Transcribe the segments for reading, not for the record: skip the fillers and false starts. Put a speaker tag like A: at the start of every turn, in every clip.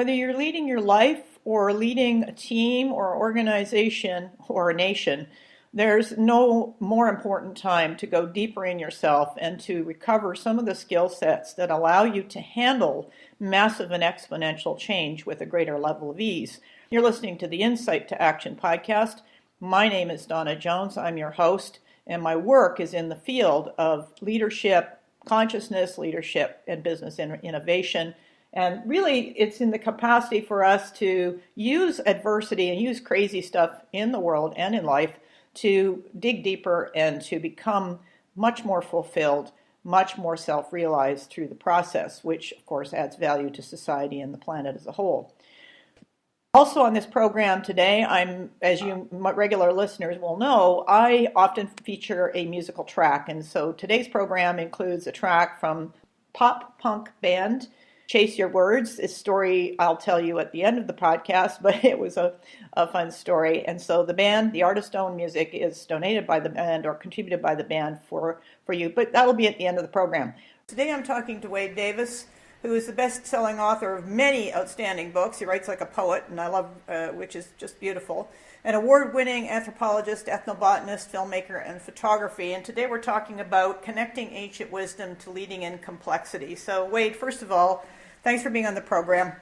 A: Whether you're leading your life or leading a team or organization or a nation, there's no more important time to go deeper in yourself and to recover some of the skill sets that allow you to handle massive and exponential change with a greater level of ease. You're listening to the Insight to Action podcast. My name is Dawna Jones. I'm your host, and my work is in the field of leadership, consciousness, leadership, and business innovation. And really, it's in the capacity for us to use adversity and use crazy stuff in the world and in life to dig deeper and to become much more fulfilled, much more self-realized through the process, which, of course, adds value to society and the planet as a whole. Also on this program today, as you regular listeners will know, I often feature a musical track. And so today's program includes a track from pop punk band Chase Your Words. This story I'll tell you at the end of the podcast, but it was a fun story. And so the artist's own music is donated by the band or contributed by the band for you, but that'll be at the end of the program. Today I'm talking to Wade Davis, who is the best-selling author of many outstanding books. He writes like a poet, and I love, which is just beautiful. An award-winning anthropologist, ethnobotanist, filmmaker, and photography. And today we're talking about connecting ancient wisdom to leading in complexity. So, Wade, first of all, thanks for being on the program.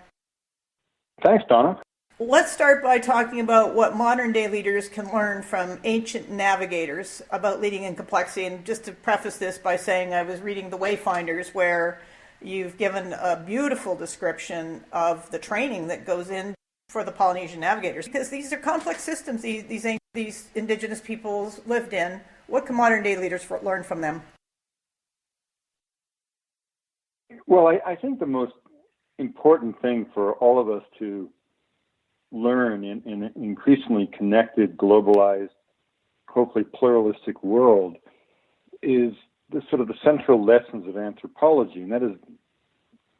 B: Thanks, Dawna.
A: Let's start by talking about what modern-day leaders can learn from ancient navigators about leading in complexity. And just to preface this by saying I was reading The Wayfinders, where you've given a beautiful description of the training that goes in for the Polynesian navigators, because these are complex systems these indigenous peoples lived in. What can modern day leaders learn from them?
B: Well, I think the most important thing for all of us to learn in an increasingly connected, globalized, hopefully pluralistic world is the sort of the central lessons of anthropology, and that is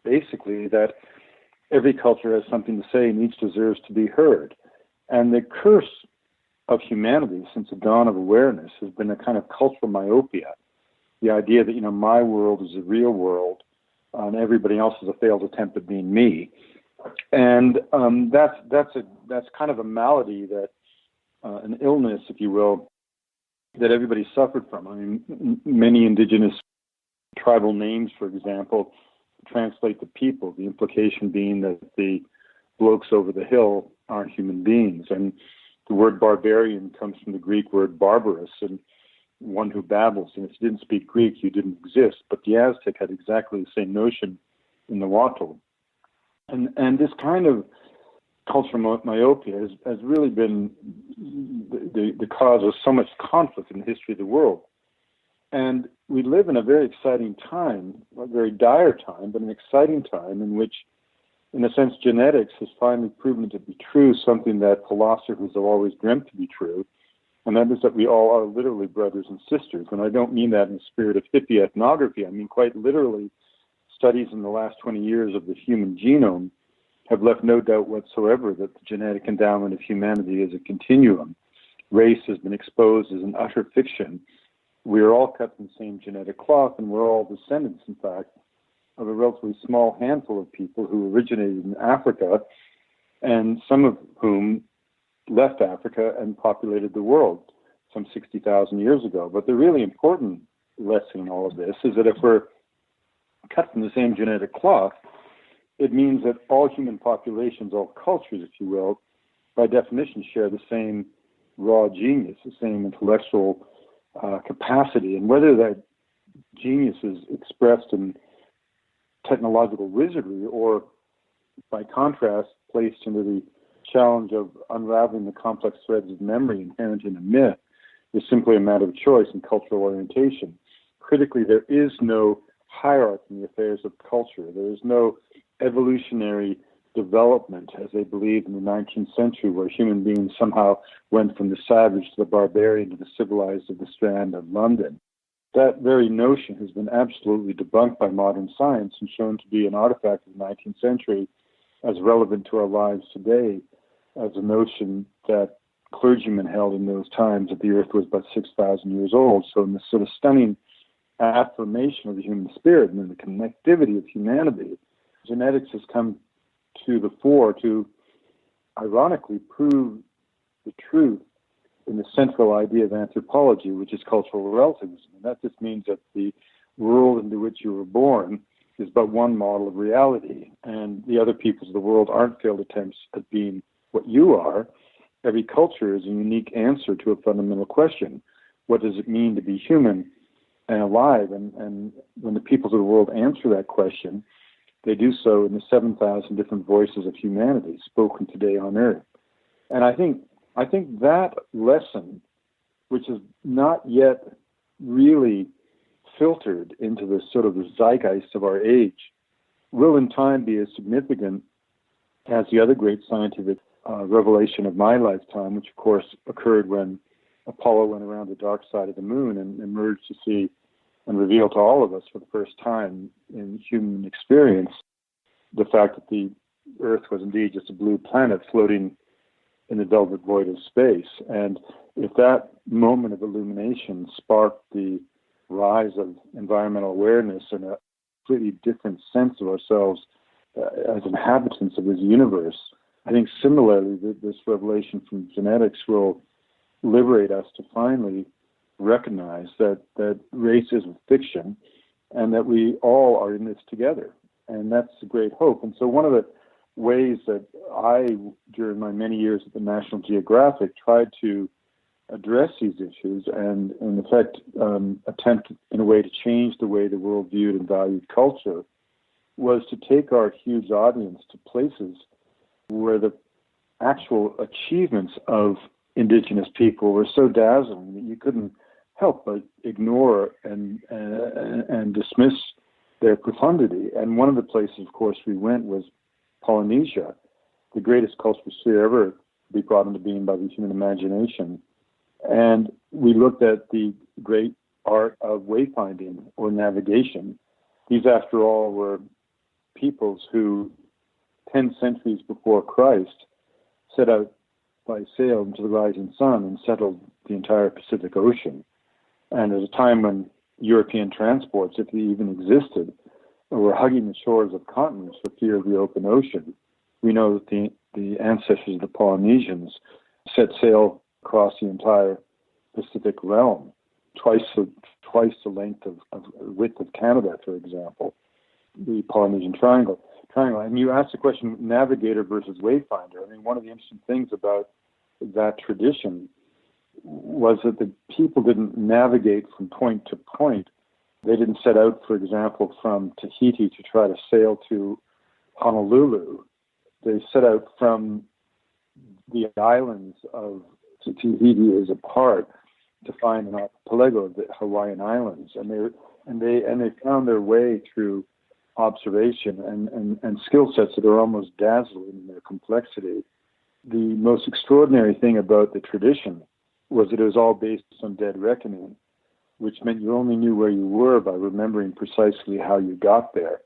B: basically that every culture has something to say and each deserves to be heard. And the curse of humanity since the dawn of awareness has been a kind of cultural myopia. The idea that, my world is the real world and everybody else is a failed attempt at being me. And that's kind of a malady that, an illness, if you will, that everybody suffered from. I mean, many indigenous tribal names, for example, translate to people, the implication being that the blokes over the hill aren't human beings. And the word barbarian comes from the Greek word barbarous, and one who babbles. And if you didn't speak Greek, you didn't exist. But the Aztec had exactly the same notion in the Nahuatl. And this kind of cultural myopia has really been the cause of so much conflict in the history of the world. And we live in a very exciting time, a very dire time, but an exciting time in which, in a sense, genetics has finally proven to be true, something that philosophers have always dreamt to be true, and that is that we all are literally brothers and sisters. And I don't mean that in the spirit of hippie ethnography. I mean quite literally, studies in the last 20 years of the human genome have left no doubt whatsoever that the genetic endowment of humanity is a continuum. Race has been exposed as an utter fiction. We are all cut from the same genetic cloth, and we're all descendants, in fact, of a relatively small handful of people who originated in Africa, and some of whom left Africa and populated the world some 60,000 years ago. But the really important lesson in all of this is that if we're cut from the same genetic cloth, it means that all human populations, all cultures, if you will, by definition share the same raw genius, the same intellectual capacity. And whether that genius is expressed in technological wizardry or, by contrast, placed into the challenge of unraveling the complex threads of memory inherent in a myth, is simply a matter of choice and cultural orientation. Critically, there is no hierarchy in the affairs of culture. There is no evolutionary development, as they believed in the 19th century, where human beings somehow went from the savage to the barbarian to the civilized of the Strand of London. That very notion has been absolutely debunked by modern science and shown to be an artifact of the 19th century as relevant to our lives today as a notion that clergymen held in those times that the earth was about 6,000 years old. So in this sort of stunning affirmation of the human spirit and in the connectivity of humanity, genetics has come to the fore to, ironically, prove the truth in the central idea of anthropology, which is cultural relativism. And that just means that the world into which you were born is but one model of reality, and the other peoples of the world aren't failed attempts at being what you are. Every culture is a unique answer to a fundamental question. What does it mean to be human and alive? And when the peoples of the world answer that question, they do so in the 7,000 different voices of humanity spoken today on Earth. And I think that lesson, which is not yet really filtered into the sort of the zeitgeist of our age, will in time be as significant as the other great scientific revelation of my lifetime, which of course occurred when Apollo went around the dark side of the moon and emerged to see and reveal to all of us for the first time in human experience the fact that the Earth was indeed just a blue planet floating in the velvet void of space. And if that moment of illumination sparked the rise of environmental awareness and a completely different sense of ourselves as inhabitants of this universe, I think similarly this revelation from genetics will liberate us to finally recognize that race is a fiction and that we all are in this together. And that's a great hope. And so one of the ways that I, during my many years at the National Geographic, tried to address these issues and, in effect, attempt in a way to change the way the world viewed and valued culture was to take our huge audience to places where the actual achievements of Indigenous people were so dazzling that you couldn't help but ignore and dismiss their profundity. And one of the places, of course, we went was Polynesia, the greatest cultural sphere ever to be brought into being by the human imagination. And we looked at the great art of wayfinding or navigation. These, after all, were peoples who, 10 centuries before Christ, set out by sail into the rising sun and settled the entire Pacific Ocean. And at a time when European transports, if they even existed, were hugging the shores of continents for fear of the open ocean, we know that the ancestors of the Polynesians set sail across the entire Pacific realm, twice the length of width of Canada, for example, the Polynesian Triangle. And you asked the question, navigator versus wayfinder. I mean, one of the interesting things about that tradition was that the people didn't navigate from point to point. They didn't set out, for example, from Tahiti to try to sail to Honolulu. They set out from the islands of Tahiti is a part to find an archipelago of the Hawaiian Islands, and they found their way through observation and skill sets that are almost dazzling in their complexity. The most extraordinary thing about the tradition was that it was all based on dead reckoning, which meant you only knew where you were by remembering precisely how you got there.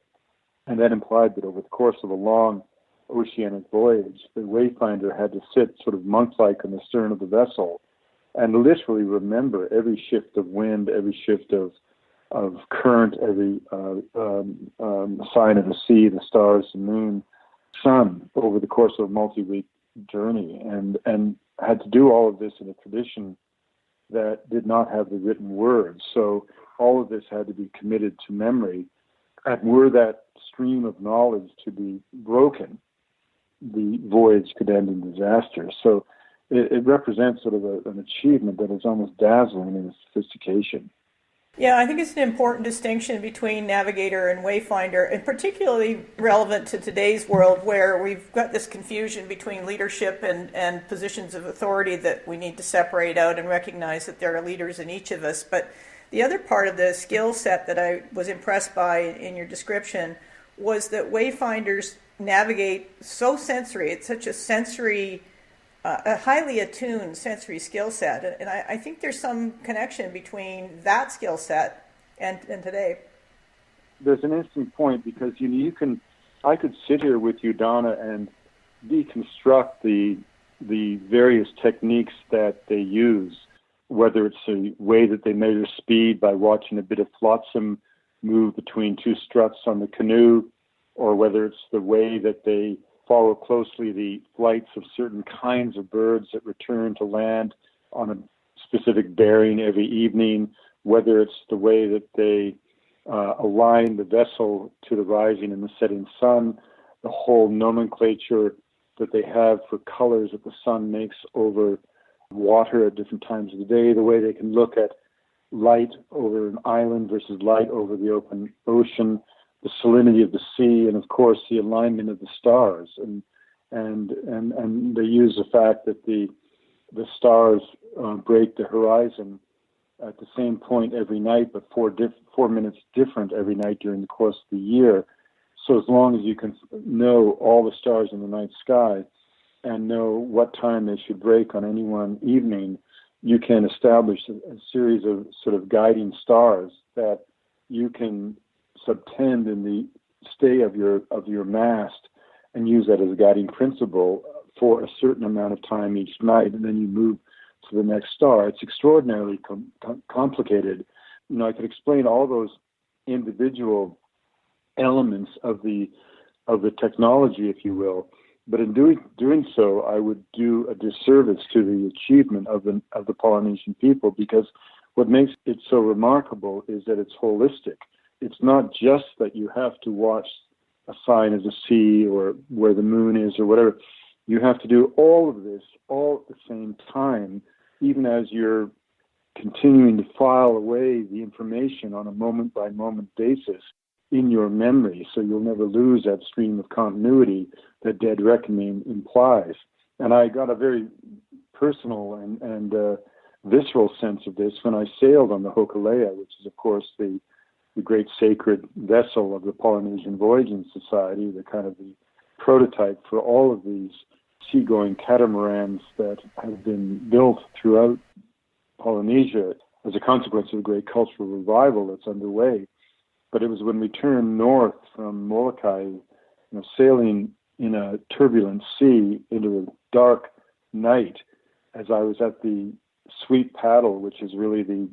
B: And that implied that over the course of a long oceanic voyage, the wayfinder had to sit sort of monk-like on the stern of the vessel and literally remember every shift of wind, every shift of current, every sign of the sea, the stars, the moon, sun, over the course of a multi-week journey, and had to do all of this in a tradition that did not have the written words. So all of this had to be committed to memory. And were that stream of knowledge to be broken, the voyage could end in disaster. So it represents sort of an achievement that is almost dazzling in its sophistication.
A: Yeah, I think it's an important distinction between navigator and wayfinder, and particularly relevant to today's world where we've got this confusion between leadership and positions of authority that we need to separate out and recognize that there are leaders in each of us. But the other part of the skill set that I was impressed by in your description was that wayfinders navigate so sensory. It's such a sensory a highly attuned sensory skill set. And I think there's some connection between that skill set and today.
B: There's an interesting point because I could sit here with you, Dawna, and deconstruct the various techniques that they use, whether it's the way that they measure speed by watching a bit of flotsam move between two struts on the canoe, or whether it's the way that they follow closely the flights of certain kinds of birds that return to land on a specific bearing every evening, whether it's the way that they align the vessel to the rising and the setting sun, the whole nomenclature that they have for colors that the sun makes over water at different times of the day, the way they can look at light over an island versus light over the open ocean, the salinity of the sea, and of course the alignment of the stars. And they use the fact that the stars break the horizon at the same point every night, but 4 minutes different every night during the course of the year. So as long as you can know all the stars in the night sky and know what time they should break on any one evening, you can establish a series of sort of guiding stars that you can subtend in the stay of your mast and use that as a guiding principle for a certain amount of time each night, and then you move to the next star. It's extraordinarily complicated. You know, I could explain all those individual elements of the technology, if you will, but in doing so, I would do a disservice to the achievement of the Polynesian people, because what makes it so remarkable is that it's holistic. It's not just that you have to watch a sign of the sea or where the moon is or whatever. You have to do all of this all at the same time, even as you're continuing to file away the information on a moment-by-moment basis in your memory, so you'll never lose that stream of continuity that dead reckoning implies. And I got a very personal and visceral sense of this when I sailed on the Hokulea, which is, of course, the great sacred vessel of the Polynesian Voyaging Society, the kind of the prototype for all of these seagoing catamarans that have been built throughout Polynesia as a consequence of the great cultural revival that's underway. But it was when we turned north from Molokai, sailing in a turbulent sea into a dark night, as I was at the sweep paddle, which is really the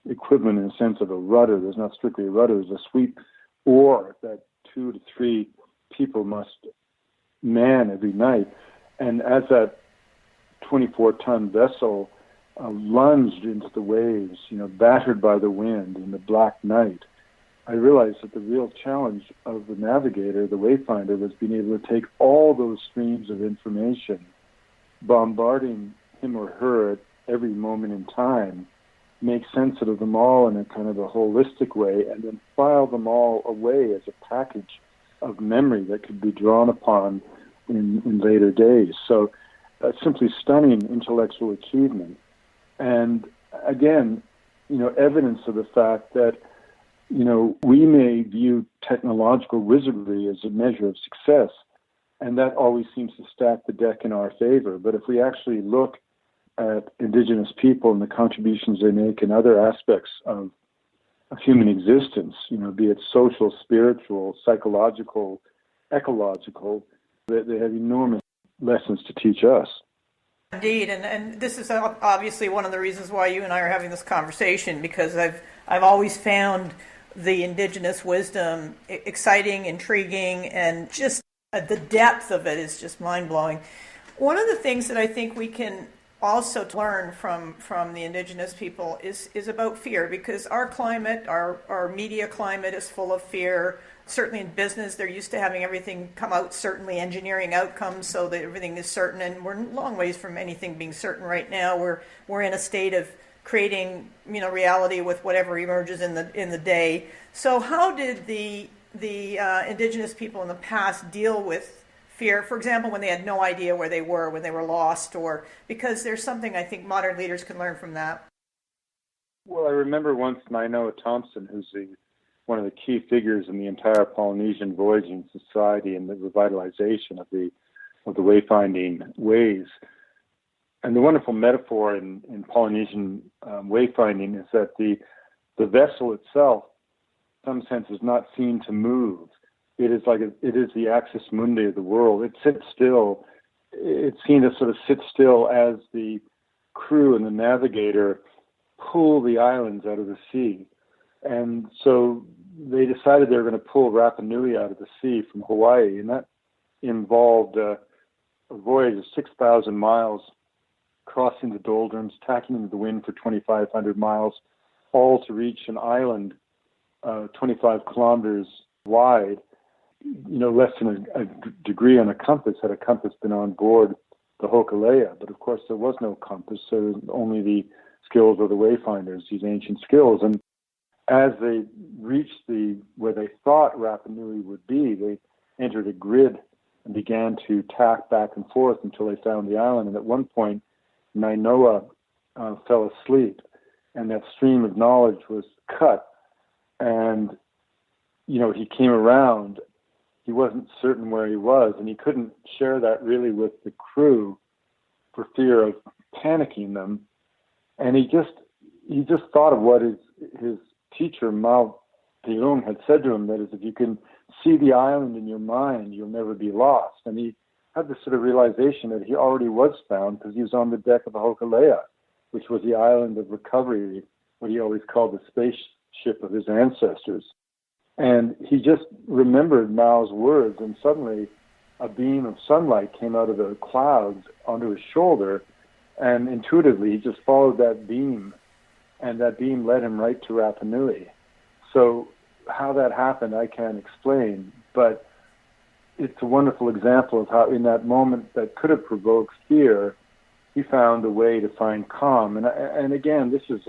B: equivalent in a sense of a rudder. There's not strictly a rudder, there's a sweep oar that 2 to 3 people must man every night. And as that 24-ton vessel lunged into the waves, battered by the wind in the black night, I realized that the real challenge of the navigator, the wayfinder, was being able to take all those streams of information, bombarding him or her at every moment in time, make sense of them all in a kind of a holistic way, and then file them all away as a package of memory that could be drawn upon in later days. So simply stunning intellectual achievement. And again, evidence of the fact that we may view technological wizardry as a measure of success, and that always seems to stack the deck in our favor. But if we actually look at Indigenous people and the contributions they make in other aspects of human existence, be it social, spiritual, psychological, ecological, they have enormous lessons to teach us.
A: Indeed, and this is obviously one of the reasons why you and I are having this conversation, because I've always found the Indigenous wisdom exciting, intriguing, and just the depth of it is just mind-blowing. One of the things that I think we can also learn from the Indigenous people is about fear, because our climate, our media climate is full of fear. Certainly in business, they're used to having everything come out certainly, engineering outcomes so that everything is certain, and we're long ways from anything being certain right now. We're in a state of creating reality with whatever emerges in the day. So how did the Indigenous people in the past deal with fear, for example, when they had no idea where they were, when they were lost, or because there's something I think modern leaders can learn from that?
B: Well, I remember once Nainoa Thompson, who's one of the key figures in the entire Polynesian Voyaging Society and the revitalization of the wayfinding ways. And the wonderful metaphor in Polynesian wayfinding is that the vessel itself, in some sense, is not seen to move. It is the axis mundi of the world. It sits still. It's seen to sort of sit still as the crew and the navigator pull the islands out of the sea. And so they decided they were going to pull Rapa Nui out of the sea from Hawaii, and that involved a voyage of 6,000 miles, crossing the doldrums, tacking into the wind for 2,500 miles, all to reach an island 25 kilometers wide, less than a degree on a compass, had a compass been on board the Hokulea. But of course, there was no compass, so only the skills of the wayfinders, these ancient skills. And as they reached where they thought Rapa Nui would be, they entered a grid and began to tack back and forth until they found the island. And at one point, Nainoa fell asleep, and that stream of knowledge was cut. And, he came around. He wasn't certain where he was, and he couldn't share that really with the crew for fear of panicking them. And he just thought of what his teacher, Mao Zedong, had said to him, that is, if you can see the island in your mind, you'll never be lost. And he had this sort of realization that he already was found because he was on the deck of the Hokulea, which was the island of recovery, what he always called the spaceship of his ancestors. And he just remembered Mao's words, and suddenly a beam of sunlight came out of the clouds onto his shoulder, and intuitively he just followed that beam, and that beam led him right to Rapa Nui. So how that happened, I can't explain, but it's a wonderful example of how in that moment that could have provoked fear, he found a way to find calm. And again, this is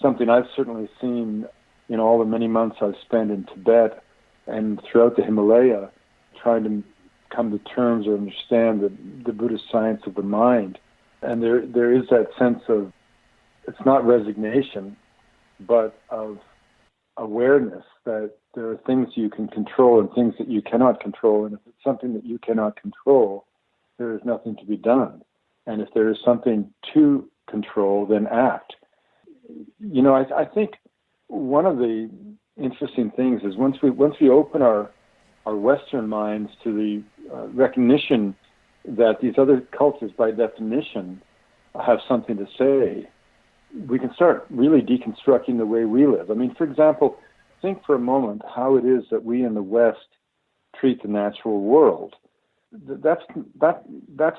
B: something I've certainly seen in all the many months I've spent in Tibet and throughout the Himalaya, trying to come to terms or understand the Buddhist science of the mind. And there is that sense of, it's not resignation, but of awareness that there are things you can control and things that you cannot control. And if it's something that you cannot control, there is nothing to be done. And if there is something to control, then act. I think one of the interesting things is once we open our Western minds to the recognition that these other cultures, by definition, have something to say, we can start really deconstructing the way we live. I mean, for example, think for a moment how it is that we in the West treat the natural world. That's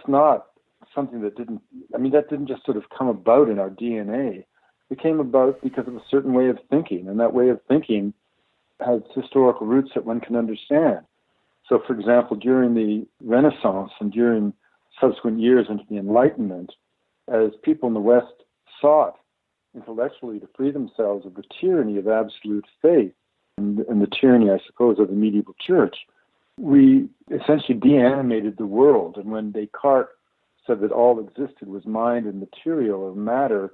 B: not something that didn't just sort of come about in our DNA. It came about because of a certain way of thinking, and that way of thinking has historical roots that one can understand. So, for example, during the Renaissance and during subsequent years into the Enlightenment, as people in the West sought intellectually to free themselves of the tyranny of absolute faith and the tyranny, I suppose, of the medieval church, we essentially deanimated the world. And when Descartes said that all existed was mind and material or matter,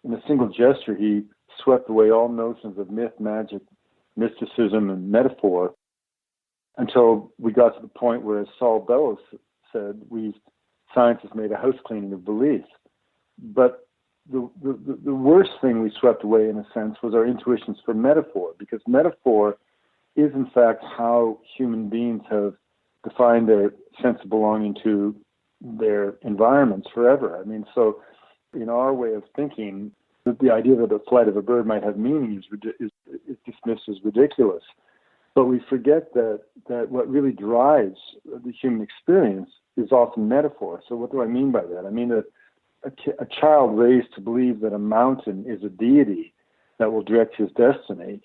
B: in a single gesture, he swept away all notions of myth, magic, mysticism, and metaphor until we got to the point where, as Saul Bellows said, we scientists made a house cleaning of beliefs. But the worst thing we swept away, in a sense, was our intuitions for metaphor, because metaphor is, in fact, how human beings have defined their sense of belonging to their environments forever. I mean, so in our way of thinking, the idea that the flight of a bird might have meaning is dismissed as ridiculous. But we forget that what really drives the human experience is often metaphor. So what do I mean by that? I mean that a child raised to believe that a mountain is a deity that will direct his destiny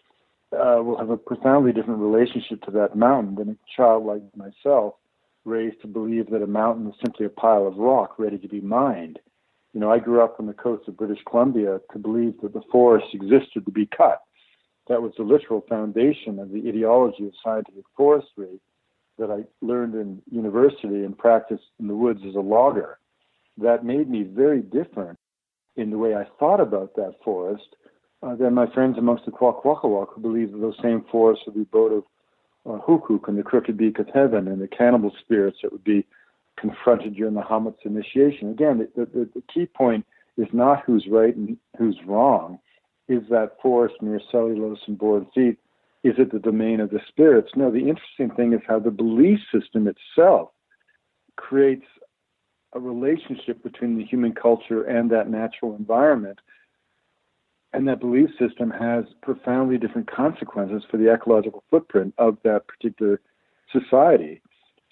B: will have a profoundly different relationship to that mountain than a child like myself raised to believe that a mountain is simply a pile of rock ready to be mined. I grew up on the coast of British Columbia to believe that the forest existed to be cut. That was the literal foundation of the ideology of scientific forestry that I learned in university and practiced in the woods as a logger. That made me very different in the way I thought about that forest than my friends amongst the Kwakwaka'wakw, who believed that those same forests were the abode of Hukuk and the crooked beak of heaven and the cannibal spirits that would be confronted during the Hamet's initiation. Again, the key point is not who's right and who's wrong. Is that forest mere cellulose and board feet? Is it the domain of the spirits? No, the interesting thing is how the belief system itself creates a relationship between the human culture and that natural environment. And that belief system has profoundly different consequences for the ecological footprint of that particular society.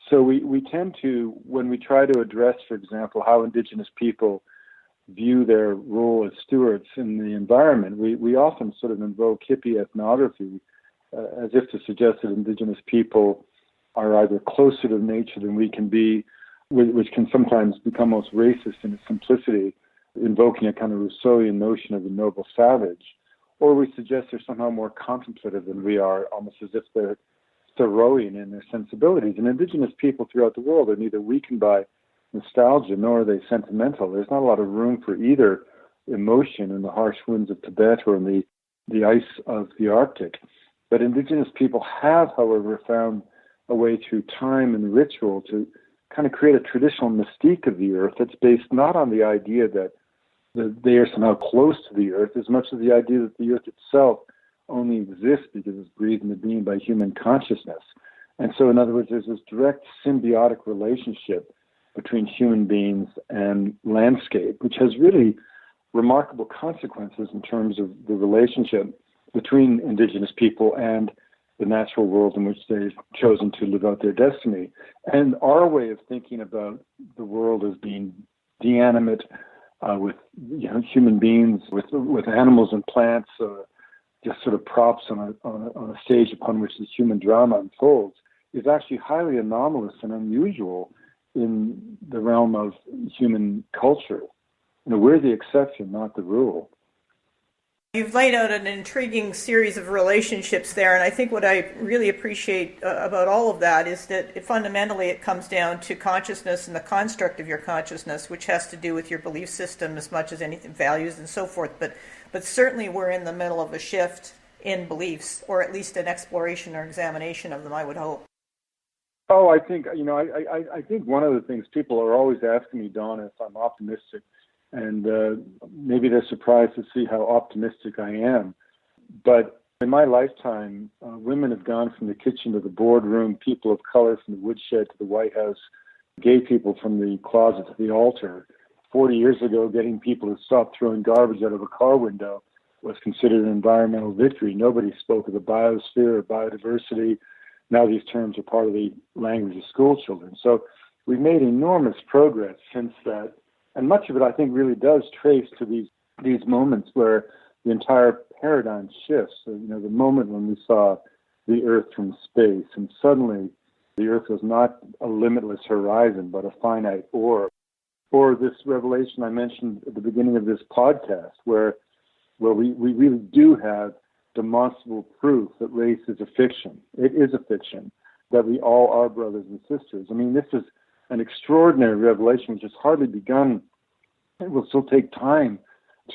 B: So we tend to, when we try to address, for example, how Indigenous people view their role as stewards in the environment, we often sort of invoke hippie ethnography as if to suggest that Indigenous people are either closer to nature than we can be, which can sometimes become almost racist in its simplicity, invoking a kind of Rousseauian notion of the noble savage, or we suggest they're somehow more contemplative than we are, almost as if they're Thoreauian in their sensibilities. And Indigenous people throughout the world are neither weakened by nostalgia nor are they sentimental. There's not a lot of room for either emotion in the harsh winds of Tibet or in the ice of the Arctic. But Indigenous people have, however, found a way through time and ritual to kind of create a traditional mystique of the earth that's based not on the idea that they are somehow close to the earth as much as the idea that the earth itself only exists because it's breathed into being by human consciousness. And so, in other words, there's this direct symbiotic relationship between human beings and landscape, which has really remarkable consequences in terms of the relationship between Indigenous people and the natural world in which they've chosen to live out their destiny. And our way of thinking about the world as being deanimate, with human beings, with animals and plants, just sort of props on a stage upon which the human drama unfolds, is actually highly anomalous and unusual in the realm of human culture. We're the exception, not the rule.
A: You've laid out an intriguing series of relationships there, and I think what I really appreciate about all of that is that fundamentally it comes down to consciousness and the construct of your consciousness, which has to do with your belief system as much as anything, values and so forth. But certainly we're in the middle of a shift in beliefs, or at least an exploration or examination of them, I would hope.
B: Oh, I think, I think one of the things people are always asking me, Dawna, if I'm optimistic. And maybe they're surprised to see how optimistic I am. But in my lifetime, women have gone from the kitchen to the boardroom, people of color from the woodshed to the White House, gay people from the closet to the altar. 40 years ago, getting people to stop throwing garbage out of a car window was considered an environmental victory. Nobody spoke of the biosphere or biodiversity. Now these terms are part of the language of school children. So we've made enormous progress since that. And much of it, I think, really does trace to these moments where the entire paradigm shifts. So, the moment when we saw the Earth from space, and suddenly the Earth was not a limitless horizon, but a finite orb. Or this revelation I mentioned at the beginning of this podcast, where we really do have demonstrable proof that race is a fiction. It is a fiction, that we all are brothers and sisters. I mean, this is an extraordinary revelation which has hardly begun. It will still take time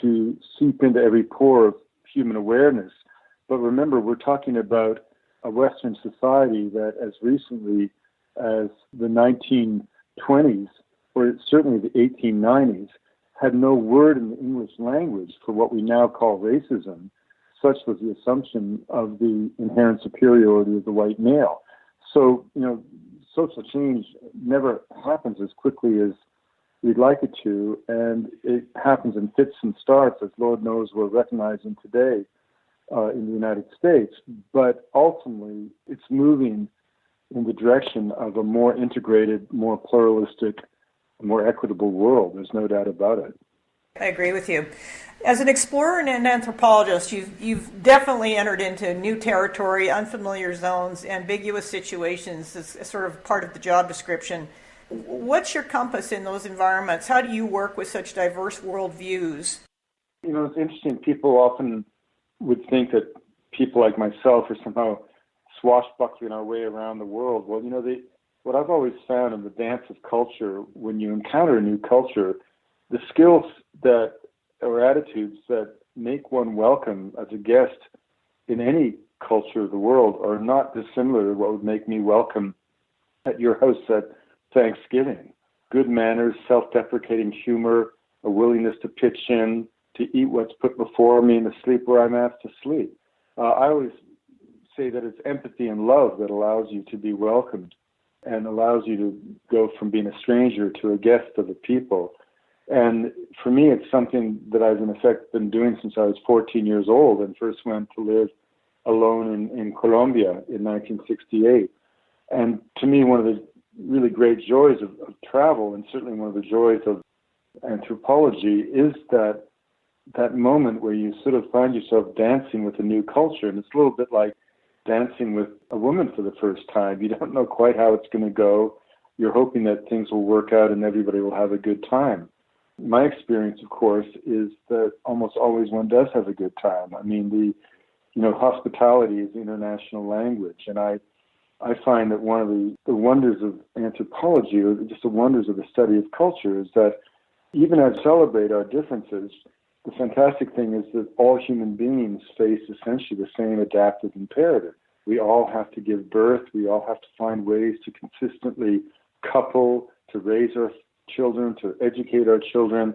B: to seep into every pore of human awareness. But remember, we're talking about a Western society that as recently as the 1920s, or certainly the 1890s, had no word in the English language for what we now call racism. Such was the assumption of the inherent superiority of the white male. So, social change never happens as quickly as we'd like it to, and it happens in fits and starts, as Lord knows we're recognizing today in the United States. But ultimately, it's moving in the direction of a more integrated, more pluralistic, more equitable world. There's no doubt about it.
A: I agree with you. As an explorer and an anthropologist, you've definitely entered into new territory, unfamiliar zones, ambiguous situations as sort of part of the job description. What's your compass in those environments? How do you work with such diverse worldviews?
B: It's interesting. People often would think that people like myself are somehow swashbuckling our way around the world. Well, what I've always found in the dance of culture, when you encounter a new culture, the skills that or attitudes that make one welcome as a guest in any culture of the world are not dissimilar to what would make me welcome at your house at Thanksgiving. Good manners, self-deprecating humor, a willingness to pitch in, to eat what's put before me, and to sleep where I'm asked to sleep. I always say that it's empathy and love that allows you to be welcomed and allows you to go from being a stranger to a guest of the people. And for me, it's something that I've in effect been doing since I was 14 years old and first went to live alone in Colombia in 1968. And to me, one of the really great joys of travel, and certainly one of the joys of anthropology, is that moment where you sort of find yourself dancing with a new culture. And it's a little bit like dancing with a woman for the first time. You don't know quite how it's going to go. You're hoping that things will work out and everybody will have a good time. My experience, of course, is that almost always one does have a good time. I mean, hospitality is the international language. And I find that one of the wonders of anthropology, or just the wonders of the study of culture, is that even as we celebrate our differences, the fantastic thing is that all human beings face essentially the same adaptive imperative. We all have to give birth. We all have to find ways to consistently couple, to raise our children, to educate our children,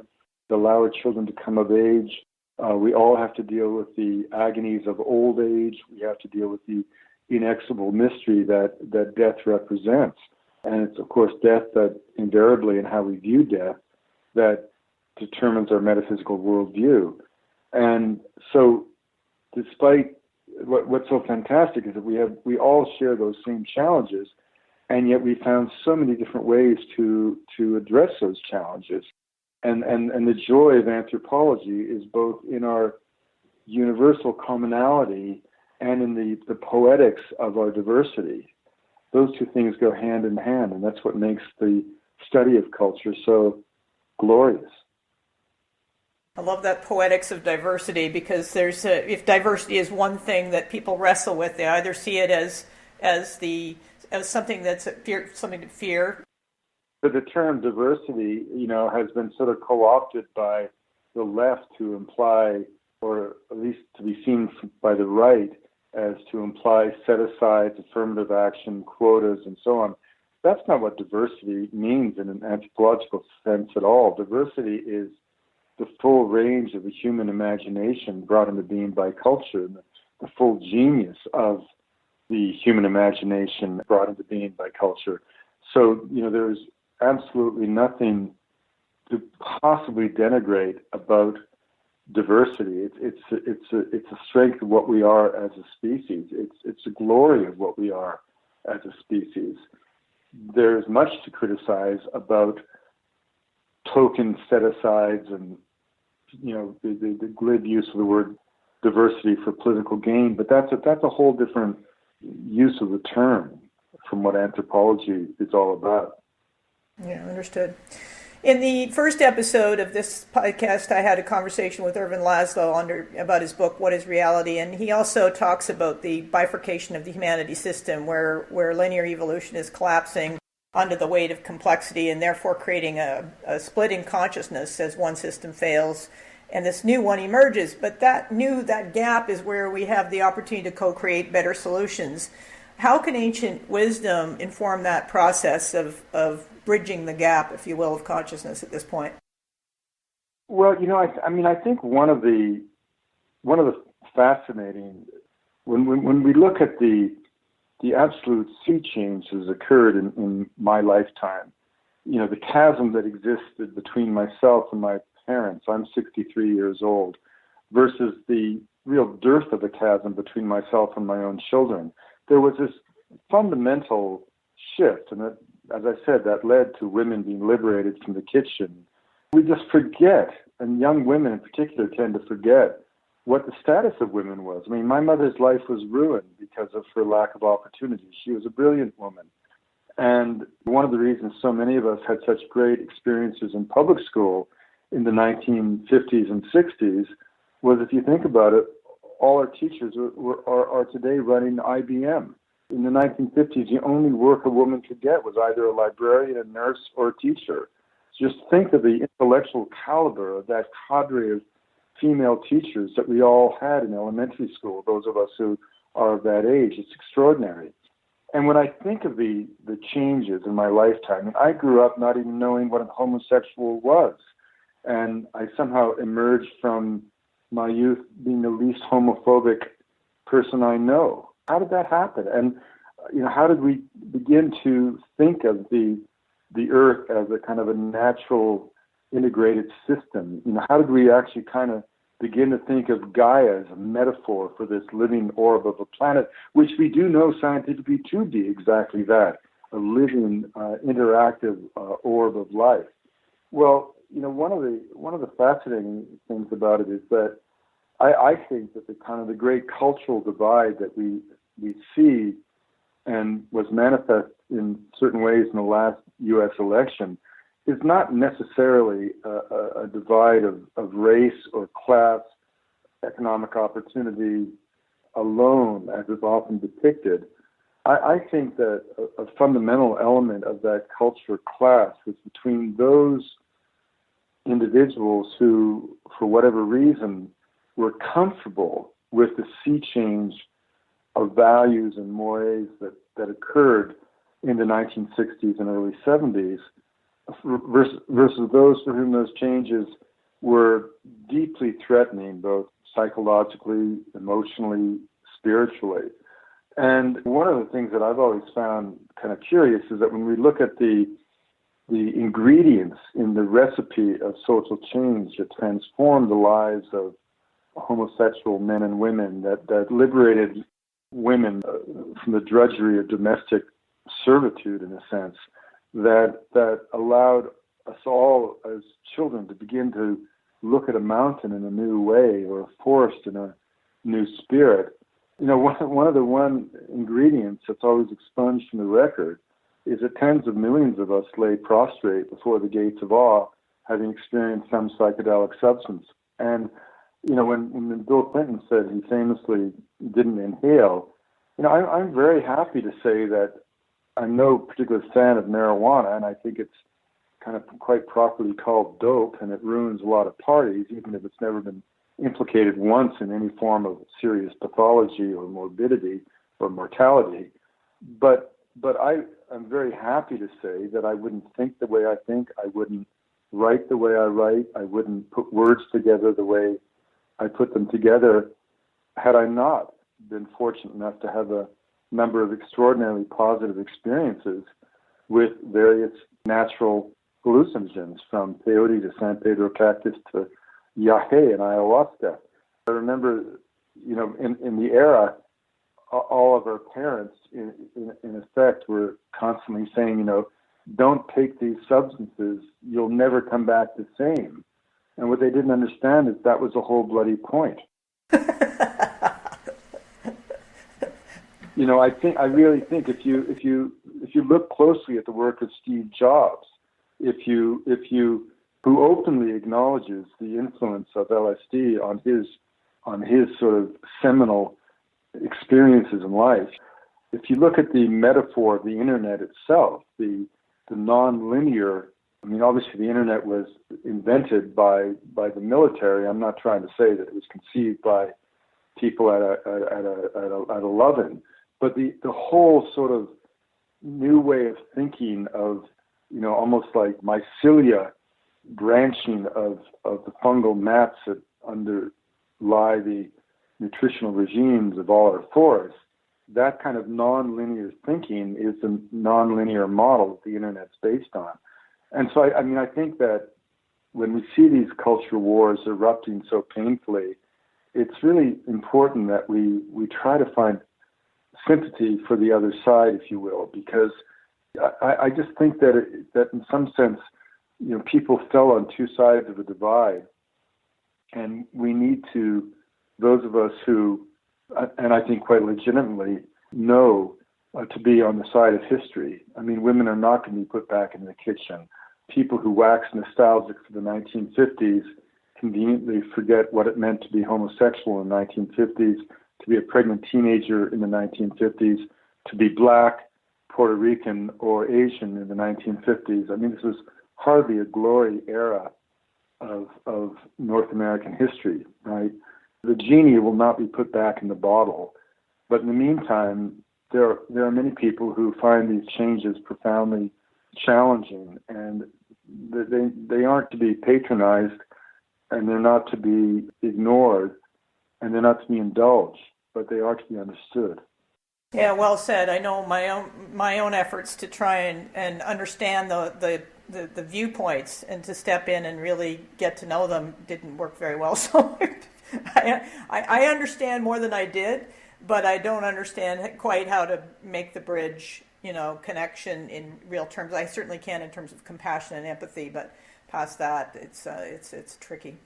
B: to allow our children to come of age. We all have to deal with the agonies of old age. We have to deal with the inexorable mystery that death represents. And it's, of course, death that invariably, in how we view death, that determines our metaphysical worldview. And so despite what's so fantastic is that we all share those same challenges, and yet we found so many different ways to address those challenges. And the joy of anthropology is both in our universal commonality and in the poetics of our diversity. Those two things go hand in hand, and that's what makes the study of culture so glorious.
A: I love that poetics of diversity, because if diversity is one thing that people wrestle with, they either see it as something that's something to fear.
B: But the term diversity, has been sort of co-opted by the left to imply, or at least to be seen by the right, as to imply set-asides, affirmative action, quotas, and so on. That's not what diversity means in an anthropological sense at all. Diversity is the full range of the human imagination brought into being by culture, and the full genius of the human imagination brought into being by culture. So, there's absolutely nothing to possibly denigrate about diversity. It's a strength of what we are as a species. It's a glory of what we are as a species. There's much to criticize about token set-asides and the glib use of the word diversity for political gain, but that's a whole different use of the term from what anthropology is all about.
A: Yeah, understood. In the first episode of this podcast, I had a conversation with Irvin Laszlo about his book, What is Reality? And he also talks about the bifurcation of the humanity system, where linear evolution is collapsing under the weight of complexity and therefore creating a split in consciousness as one system fails and this new one emerges. But that gap is where we have the opportunity to co-create better solutions. How can ancient wisdom inform that process of bridging the gap, if you will, of consciousness at this point?
B: Well, I think one of the fascinating, when we look at the absolute sea change has occurred in my lifetime, the chasm that existed between myself and my parents, I'm 63 years old, versus the real dearth of a chasm between myself and my own children. There was this fundamental shift, and that, as I said, that led to women being liberated from the kitchen. We just forget, and young women in particular tend to forget, what the status of women was. I mean, my mother's life was ruined because of her lack of opportunity. She was a brilliant woman. And one of the reasons so many of us had such great experiences in public school in the 1950s and 60s was, if you think about it, all our teachers are today running IBM. In the 1950s, the only work a woman could get was either a librarian, a nurse, or a teacher. Just think of the intellectual caliber of that cadre of female teachers that we all had in elementary school, those of us who are of that age. It's extraordinary. And when I think of the changes in my lifetime, I grew up not even knowing what a homosexual was. And I somehow emerged from my youth being the least homophobic person I know. How did that happen? And, how did we begin to think of the earth as a kind of a natural integrated system? How did we actually kind of begin to think of Gaia as a metaphor for this living orb of a planet, which we do know scientifically to be exactly that, living, interactive orb of life. Well, one of the fascinating things about it is that I think that the great cultural divide that we see and was manifest in certain ways in the last U.S. election is not necessarily a divide of race or class, economic opportunity alone, as is often depicted. I think that a fundamental element of that culture class is between those individuals who, for whatever reason, were comfortable with the sea change of values and mores that occurred in the 1960s and early 70s versus those for whom those changes were deeply threatening, both psychologically, emotionally, spiritually. And one of the things that I've always found kind of curious is that when we look at the ingredients in the recipe of social change that transformed the lives of homosexual men and women, that liberated women from the drudgery of domestic servitude, in a sense, that allowed us all as children to begin to look at a mountain in a new way or a forest in a new spirit. One of the ingredients that's always expunged from the record is that tens of millions of us lay prostrate before the gates of awe, having experienced some psychedelic substance. And when Bill Clinton said he famously didn't inhale, I'm very happy to say that I'm no particular fan of marijuana, and I think it's kind of quite properly called dope, and it ruins a lot of parties, even if it's never been implicated once in any form of serious pathology or morbidity or mortality. But I'm very happy to say that I wouldn't think the way I think, I wouldn't write the way I write, I wouldn't put words together the way I put them together had I not been fortunate enough to have a number of extraordinarily positive experiences with various natural hallucinogens, from peyote to San Pedro cactus to yahe and ayahuasca. I remember, in the era, all of our parents, in effect, were constantly saying, don't take these substances, you'll never come back the same. And what they didn't understand is that was the whole bloody point. I really think if you look closely at the work of Steve Jobs, who openly acknowledges the influence of LSD on his sort of seminal experiences in life, if you look at the metaphor of the internet itself, the non-linear. I mean, obviously the internet was invented by the military. I'm not trying to say that it was conceived by people at a Lovin', but the whole sort of new way of thinking of, almost like mycelia branching of the fungal mats that underlie the nutritional regimes of all our forests. That kind of non-linear thinking is the non-linear model that the internet's based on. And so, I think that when we see these culture wars erupting so painfully, it's really important that we try to find sympathy for the other side, if you will, because I just think that in some sense, people fell on two sides of a divide, and we need to, those of us who, and I think quite legitimately, know to be on the side of history. I mean, women are not going to be put back in the kitchen. People who wax nostalgic for the 1950s conveniently forget what it meant to be homosexual in the 1950s, to be a pregnant teenager in the 1950s, to be black, Puerto Rican, or Asian in the 1950s. I mean, this was hardly a glory era of North American history, right? The genie will not be put back in the bottle. But in the meantime, there are many people who find these changes profoundly challenging, and they aren't to be patronized, and they're not to be ignored, and they're not to be indulged, but they are to be understood.
A: Yeah, well said. I know my own efforts to try and understand the viewpoints and to step in and really get to know them didn't work very well. So I understand more than I did, but I don't understand quite how to make the bridge connection in real terms. I certainly can in terms of compassion and empathy, but past that, it's tricky.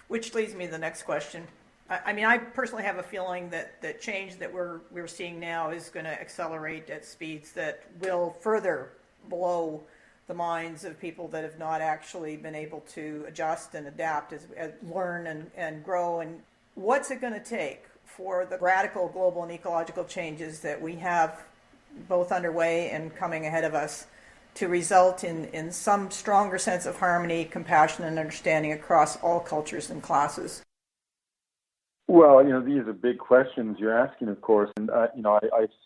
A: Which leads me to the next question. I mean, I personally have a feeling that change that we're seeing now is going to accelerate at speeds that will further blow the minds of people that have not actually been able to adjust and adapt, as learn and grow. And what's it going to take for the radical global and ecological changes that we have both underway and coming ahead of us to result in some stronger sense of harmony, compassion, and understanding across all cultures and classes?
B: Well, these are big questions you're asking, of course, and I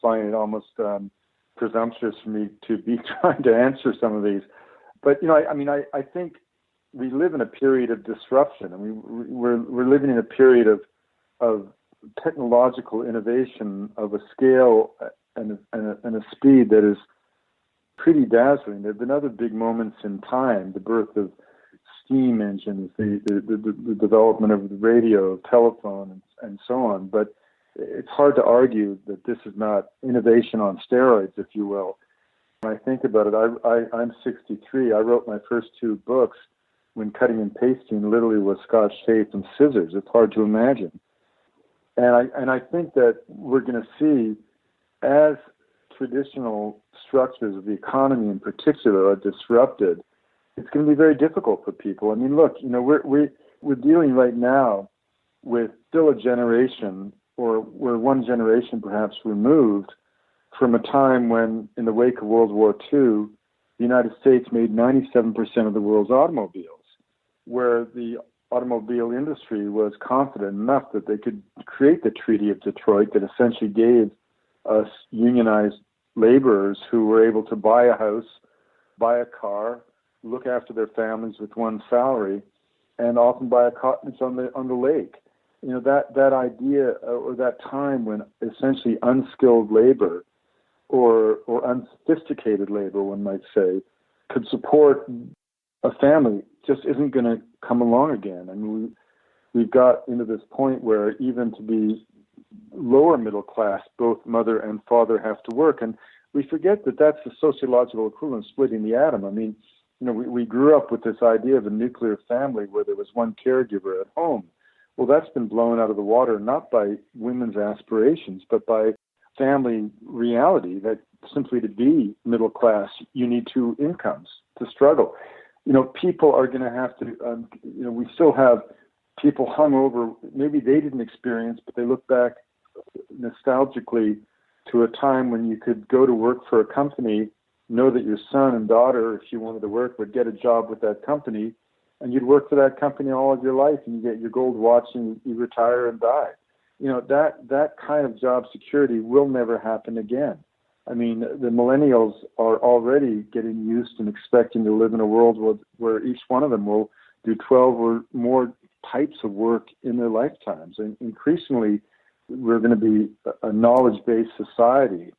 B: find it almost presumptuous for me to be trying to answer some of these. But I think we live in a period of disruption. I mean, we're living in a period of technological innovation of a scale and a speed that is pretty dazzling. There have been other big moments in time: the birth of steam engines, the development of the radio, telephone, and so on. But it's hard to argue that this is not innovation on steroids, if you will. When I think about it, I'm 63. I wrote my first two books when cutting and pasting literally was Scotch tape and scissors. It's hard to imagine. And I think that we're going to see, as traditional structures of the economy in particular are disrupted, it's going to be very difficult for people. I mean, look, we're dealing right now with still a generation, or we're one generation perhaps removed from a time when, in the wake of World War II, the United States made 97% of the world's automobiles, where the automobile industry was confident enough that they could create the Treaty of Detroit that essentially gave us unionized laborers who were able to buy a house, buy a car, look after their families with one salary, and often buy a cottage on the lake. That idea, or that time when essentially unskilled labor or unsophisticated labor, one might say, could support a family, just isn't going to come along again. I mean, we've got into this point where even to be lower middle class, both mother and father have to work. And we forget that that's the sociological equivalent of splitting the atom. I mean, we grew up with this idea of a nuclear family where there was one caregiver at home. Well, that's been blown out of the water, not by women's aspirations, but by family reality, that simply to be middle class, you need two incomes to struggle. People are going to have to, we still have people hung over, maybe they didn't experience, but they look back nostalgically to a time when you could go to work for a company, know that your son and daughter, if you wanted to work, would get a job with that company, and you'd work for that company all of your life, and you get your gold watch, and you retire and die. That kind of job security will never happen again. I mean, the millennials are already getting used and expecting to live in a world where each one of them will do 12 or more types of work in their lifetimes. And increasingly, we're going to be a knowledge-based society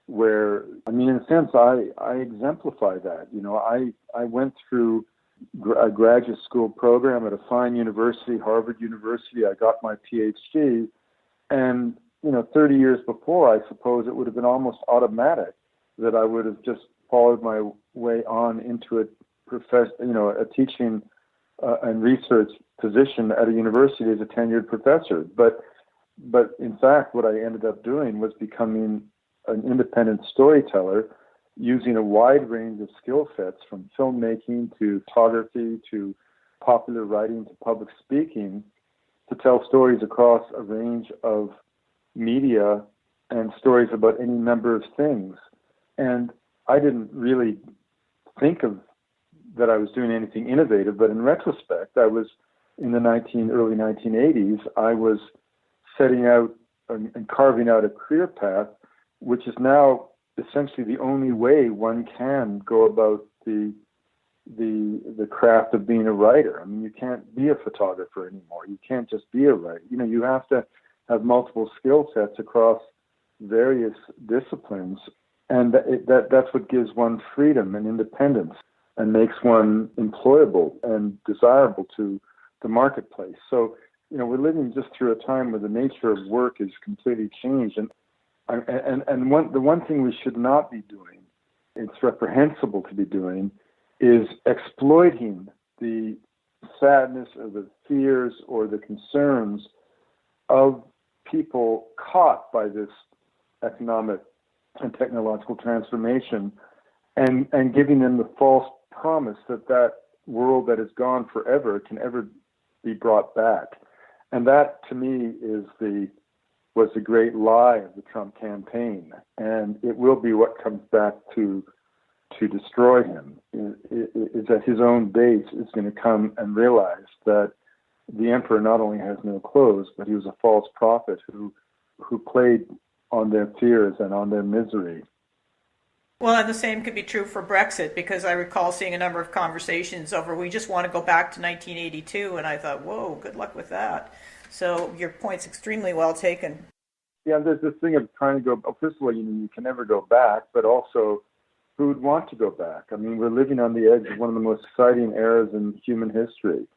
B: where, in a sense, I exemplify that. I went through a graduate school program at a fine university, Harvard University. I got my Ph.D. And 30 years before, I suppose it would have been almost automatic that I would have just followed my way on into a teaching and research position at a university as a tenured professor. But in fact, what I ended up doing was becoming an independent storyteller, using a wide range of skill sets, from filmmaking to photography to popular writing to public speaking, to tell stories across a range of media and stories about any number of things. And I didn't really think of that I was doing anything innovative, but in retrospect, I was in the early 1980s, I was setting out and carving out a career path, which is now essentially the only way one can go about the craft of being a writer. I mean, you can't be a photographer anymore. You can't just be a writer. You have to have multiple skill sets across various disciplines, and that's what gives one freedom and independence and makes one employable and desirable to the marketplace. So, we're living just through a time where the nature of work is completely changed, and the one thing we should not be doing, it's reprehensible to be doing, is exploiting the sadness or the fears or the concerns of people caught by this economic and technological transformation and giving them the false promise that that world that is gone forever can ever be brought back. And that, to me, was the great lie of the Trump campaign. And it will be what comes back to destroy him, is that his own base is going to come and realize that the emperor not only has no clothes, but he was a false prophet who played on their fears and on their misery.
A: Well, and the same could be true for Brexit, because I recall seeing a number of conversations over, we just want to go back to 1982, and I thought, whoa, good luck with that. So your point's extremely well taken.
B: Yeah, there's this thing of trying to go, first of all, you can never go back, but also, who would want to go back? I mean, we're living on the edge of one of the most exciting eras in human history.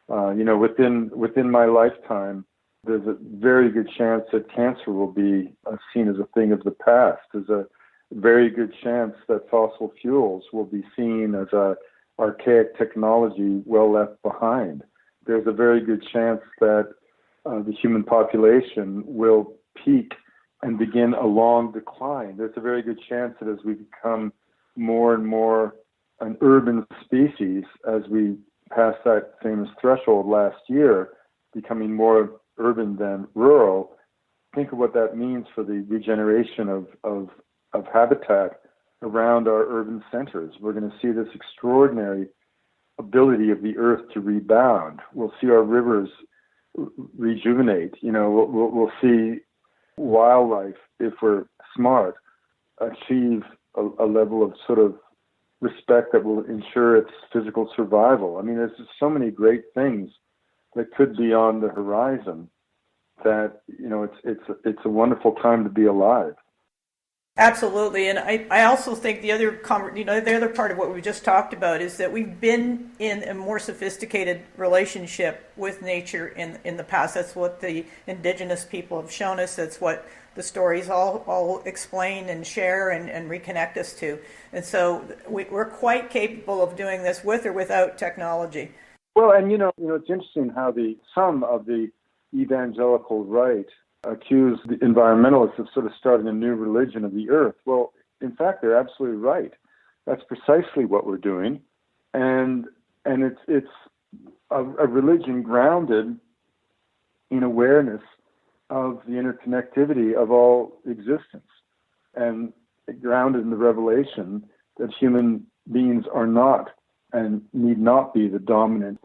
B: Within my lifetime, there's a very good chance that cancer will be seen as a thing of the past. There's a very good chance that fossil fuels will be seen as a archaic technology well left behind. There's a very good chance that the human population will peak and begin a long decline. There's a very good chance that as we become more and more an urban species, as we pass that famous threshold last year, becoming more urban than rural, think of what that means for the regeneration of habitat around our urban centers. We're going to see this extraordinary ability of the earth to rebound. We'll see our rivers rejuvenate. We'll see wildlife, if we're smart, achieve a level of sort of respect that will ensure its physical survival. I mean, there's just so many great things that could be on the horizon that, it's a wonderful time to be alive.
A: Absolutely, and I also think the other part of what we just talked about is that we've been in a more sophisticated relationship with nature in the past. That's what the Indigenous people have shown us. That's what the stories all explain and share and reconnect us to. And so we're quite capable of doing this with or without technology.
B: Well, and it's interesting how some of the evangelical right accuse the environmentalists of sort of starting a new religion of the earth. Well, in fact, they're absolutely right. That's precisely what we're doing, and it's a religion grounded in awareness of the interconnectivity of all existence, and grounded in the revelation that human beings are not and need not be the dominant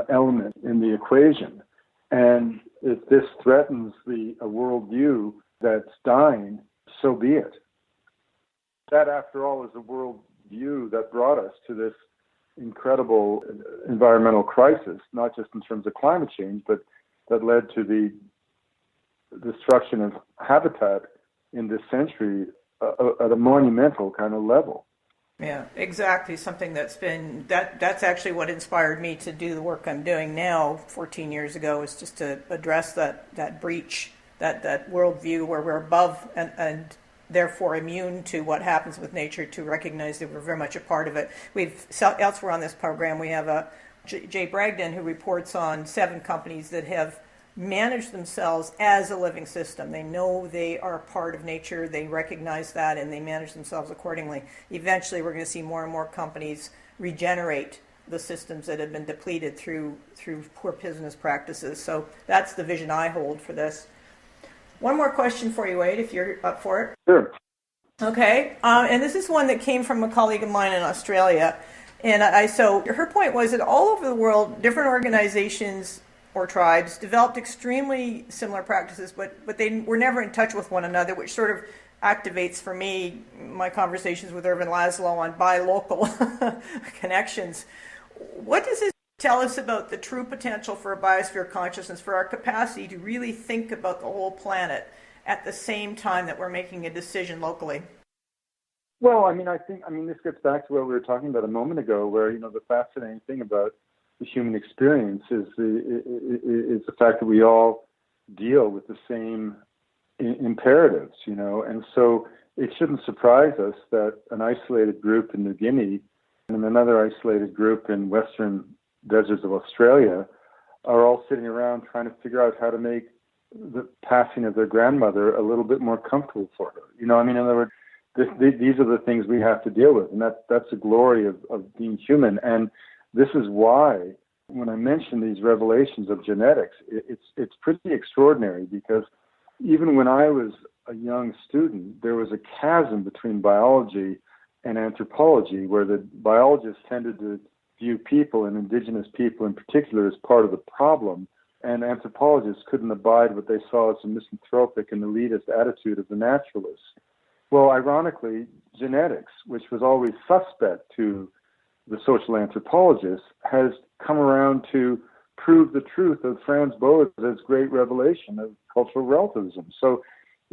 B: element in the equation. And if this threatens a worldview that's dying, so be it. That, after all, is a worldview that brought us to this incredible environmental crisis, not just in terms of climate change, but that led to the destruction of habitat in this century at a monumental kind of level.
A: Yeah, exactly. Something that's actually what inspired me to do the work I'm doing now 14 years ago, is just to address that breach, that worldview where we're above and therefore immune to what happens with nature, to recognize that we're very much a part of it. Elsewhere on this program, we have Jay Bragdon, who reports on 7 companies that have manage themselves as a living system. They know they are part of nature, they recognize that, and they manage themselves accordingly. Eventually, we're going to see more and more companies regenerate the systems that have been depleted through poor business practices. So that's the vision I hold for this. One more question for you, Wade, if you're up for it.
B: Sure.
A: Okay, and this is one that came from a colleague of mine in Australia. And so her point was that all over the world, different organizations or tribes developed extremely similar practices, but they were never in touch with one another, which sort of activates for me my conversations with Irvin Laszlo on buy local connections. What does this tell us about the true potential for a biosphere consciousness, for our capacity to really think about the whole planet at the same time that we're making a decision locally?
B: Well, I mean, this gets back to what we were talking about a moment ago, where, the fascinating thing about the human experience is the fact that we all deal with the same imperatives, and so it shouldn't surprise us that an isolated group in New Guinea and another isolated group in western deserts of Australia are all sitting around trying to figure out how to make the passing of their grandmother a little bit more comfortable for her. In other words, these are the things we have to deal with, and that's the glory of being human. And this is why, when I mention these revelations of genetics, it's pretty extraordinary, because even when I was a young student, there was a chasm between biology and anthropology, where the biologists tended to view people, and indigenous people in particular, as part of the problem, and anthropologists couldn't abide what they saw as a misanthropic and elitist attitude of the naturalists. Well, ironically, genetics, which was always suspect to the social anthropologists, has come around to prove the truth of Franz Boas's great revelation of cultural relativism. So,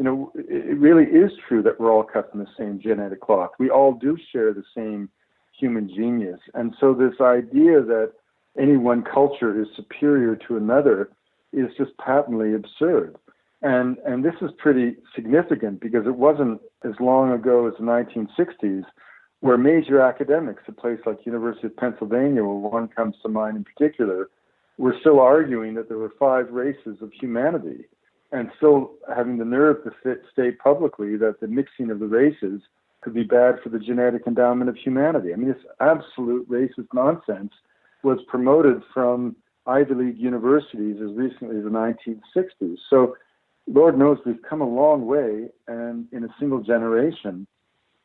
B: it really is true that we're all cut from the same genetic cloth. We all do share the same human genius. And so this idea that any one culture is superior to another is just patently absurd. And this is pretty significant, because it wasn't as long ago as the 1960s where major academics, a place like University of Pennsylvania, where one comes to mind in particular, were still arguing that there were 5 races of humanity, and still having the nerve to state publicly that the mixing of the races could be bad for the genetic endowment of humanity. I mean, this absolute racist nonsense was promoted from Ivy League universities as recently as the 1960s. So Lord knows we've come a long way, and in a single generation,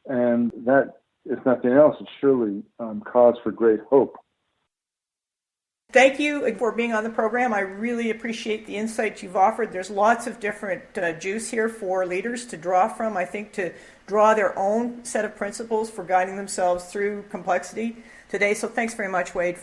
B: and that, if nothing else, is surely cause for great hope.
A: Thank you for being on the program. I really appreciate the insights you've offered. There's lots of different juice here for leaders to draw from, I think, to draw their own set of principles for guiding themselves through complexity today. So thanks very much, Wade.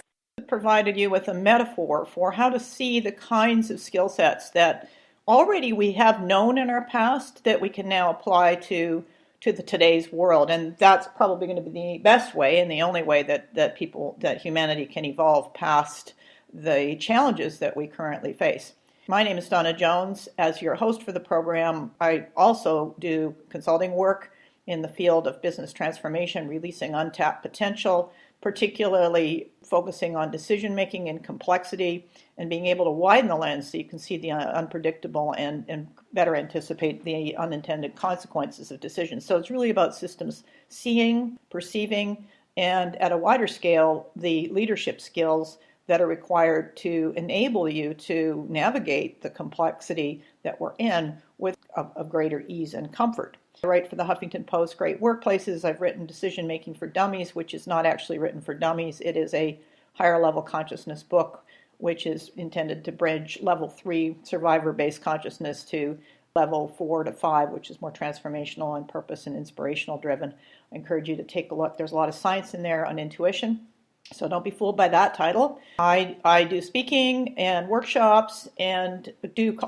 A: Provided you with a metaphor for how to see the kinds of skill sets that already we have known in our past that we can now apply to today's world. And that's probably going to be the best way and the only way that humanity can evolve past the challenges that we currently face. My name is Dawna Jones. As your host for the program, I also do consulting work in the field of business transformation, releasing untapped potential, particularly focusing on decision-making and complexity, and being able to widen the lens so you can see the unpredictable and better anticipate the unintended consequences of decisions. So it's really about systems seeing, perceiving, and at a wider scale, the leadership skills that are required to enable you to navigate the complexity that we're in with a greater ease and comfort. I write for the Huffington Post, Great Workplaces. I've written Decision Making for Dummies, which is not actually written for dummies. It is a higher level consciousness book, which is intended to bridge level 3 survivor-based consciousness to level 4 to 5, which is more transformational and purpose and inspirational driven. I encourage you to take a look. There's a lot of science in there on intuition, so don't be fooled by that title. I do speaking and workshops, and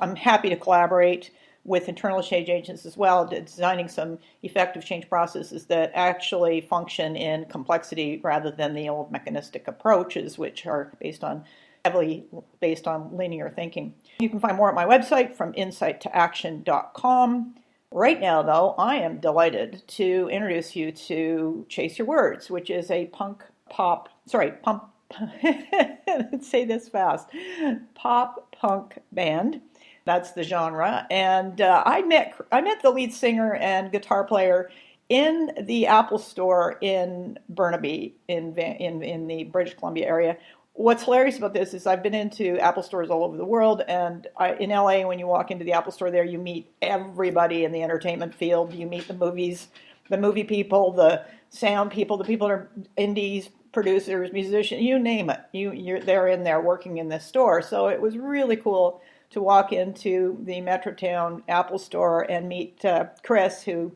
A: I'm happy to collaborate with internal change agents as well, designing some effective change processes that actually function in complexity rather than the old mechanistic approaches, which are heavily based on linear thinking. You can find more at my website, from insight2action.com. Right now, though, I am delighted to introduce you to Chase Your Words, which is a let's say this fast, pop-punk band. That's the genre. And I met the lead singer and guitar player in the Apple Store in Burnaby in the British Columbia area. What's hilarious about this is I've been into Apple stores all over the world, and in LA, when you walk into the Apple Store there, you meet everybody in the entertainment field. You meet the movie people, the sound people, the people that are indies, producers, musicians, you name it. They're in there working in this store. So it was really cool to walk into the Metrotown Apple Store and meet Chris, who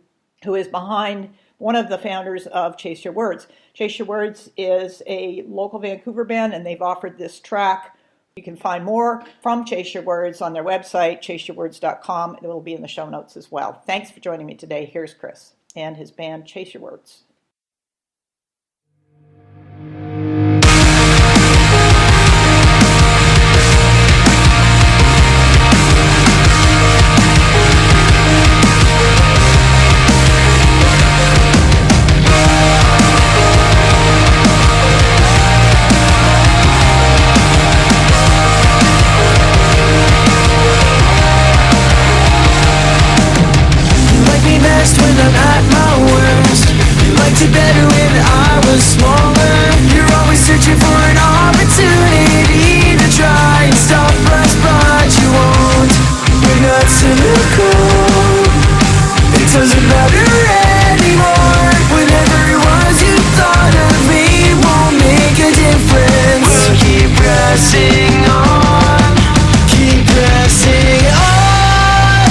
A: is behind one of the founders of Chase Your Words. Chase Your Words is a local Vancouver band, and they've offered this track. You can find more from Chase Your Words on their website, chaseyourwords.com. It will be in the show notes as well. Thanks for joining me today. Here's Chris and his band, Chase Your Words.
C: liked it better when I was smaller. You're always searching for an opportunity to try and stop us, but you won't. We're not cynical. It doesn't matter anymore. Whatever it was you thought of me won't make a difference. We'll keep pressing on. Keep pressing on.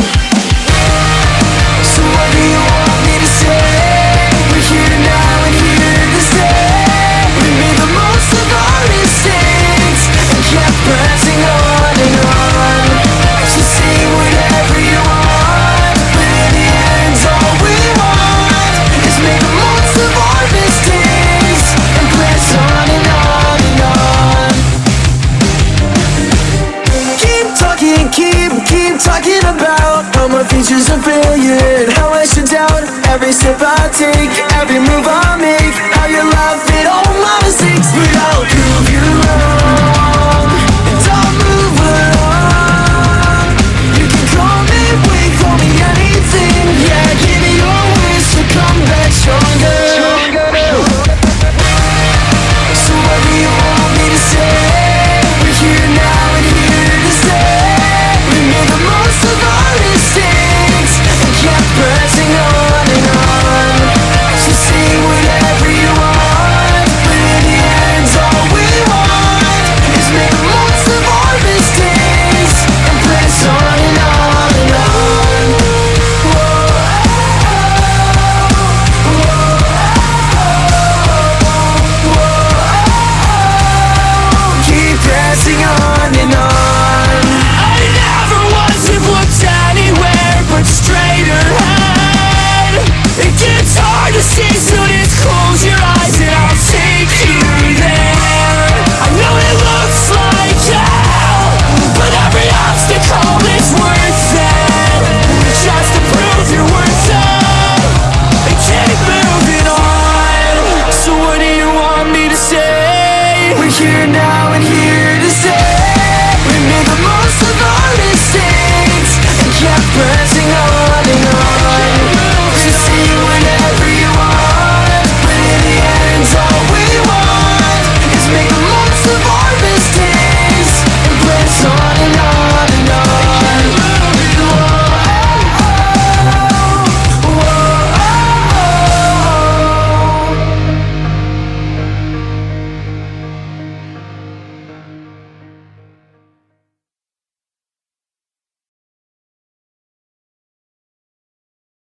C: So what do you want me to say? We're here now and here to stay. We made the most of our mistakes and kept pressing on and on. So say whatever you want, but in the end all we want is make the most of our mistakes and press on and on and on. Keep talking about how my future's a failure and how I should doubt every step I take, every move I make, how you laugh at all my mistakes. But I'll prove